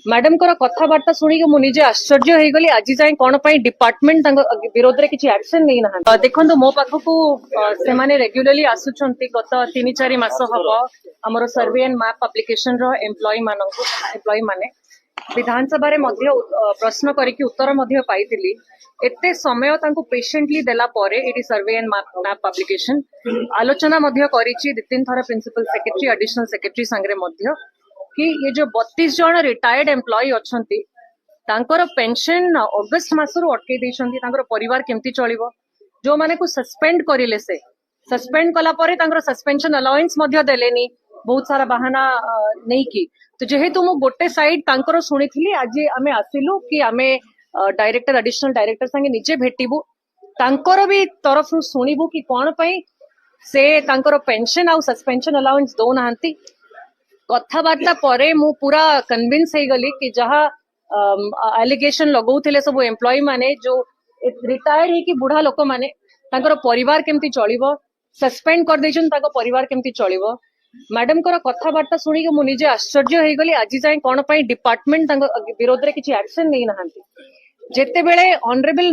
Madam को कथबार्ता शुणी मुझे आश्चर्य हो गली आज जाए कौन डिपार्टमेंट विरोध में किसी एक्शन नहीं ना देखो मो पाखक से रेगुलरली आसुंच गत 3-4 मास हम आमर survey and map application employ माने विधानसभा प्रश्न करके उत्तर पाई एते समय पेशेंटली देला परे eighty survey and map application आलोचना करिछि 2-3 थर प्रिंसिपल सेक्रेटरी एडिशनल सेक्रेटरी संगे कि ये जो 32 जन रिटायर्ड एम्प्लॉय अछंती तांकर पेंशन अगस्त मासरु अटके देछंती तांकर परिवार केमती चलिबो जो माने को सस्पेंड करिले से सस्पेंड कला परे तांकर सस्पेंशन अलाउंस मध्ये देलेनी बहुत सारा बहाना नहीं की तो जेहेतु मु गोटे साइड तांकर सुनिथिली आज आमे आसिलु कि आमे डायरेक्टर एडिशनल डायरेक्टर संगे निजे भेटिबु तांकर भी तरफ सुनिबु कि कोन पई से तांकर पेंशन आउ सस्पेंशन अलाउंस दो नांती कथबार्ता परे मु पूरा कन्विंस हो गली कि जहाँ एलिगेशन लगौथिले सब एम्प्लॉय माने जो रिटायर्ड है कि बुढ़ा लोक माने तांकर परिवार केमती चलिबो सस्पेंड कर देछन ताको परिवार केमती चलिबो मैडम को कथबार्ता शुणी मुझे आश्चर्य हो गली आज जाए कौन डिपार्टमेंट विरोध में किसी एक्शन नहीं नाहांती जेते बेले ऑनरेबल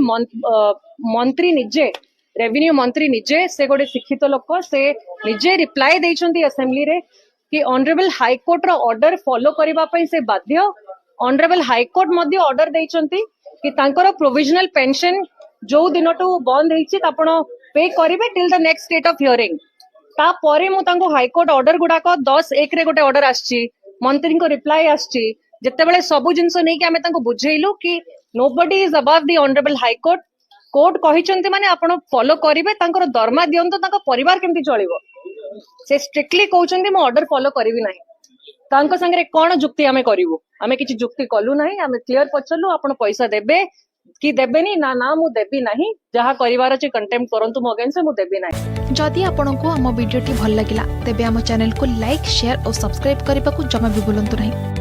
मंत्री निजे रेवेन्यू मंत्री निजे से गोटे शिक्षित लोक से निजे रिप्लाई देइछंती असेंबली रे कि ऑनरेबल हाईकोर्ट रो ऑर्डर फॉलो करबा पई से बाध्य ऑनरेबल हाईकोर्ट मध्ये ऑर्डर देइछंती कि तांकर प्रोविजनल पेंशन जो दिनटू बंद हेछि आपण पे करिवे till the next date of hearing ता परे मु तांको हाईकोर्ट ऑर्डर गुडाक 10-1 रे गोटे ऑर्डर आछि मंत्री को रिप्लाई आछि जते बेले सबु जिंस नै कि हमें तांको बुझेइलु कि nobody is above the honourable high court court कहिसंती माने आपण फॉलो करिवे तांकर दरमा दियंतो तांको परिवार केमती चलिबो से स्ट्रिक्टली कहउचंती मु ऑर्डर फॉलो करिवि नाही तांको संगे कोन जुक्ति हमें करिवो हमें किछि जुक्ति कलु नाही हमें क्लियर पचलु आपण पैसा देबे कि देबेनी ना ना मु देबी नाही जहा करिवार अछि कंटेम्प्ट करंतु मो अगेंस्ट मु देबी नाही जदि आपनको हम वीडियो टी भल लागिला तेबे हम चैनल को लाइक शेयर और सब्सक्राइब करबा को जमा भी भूलंतु नहीं।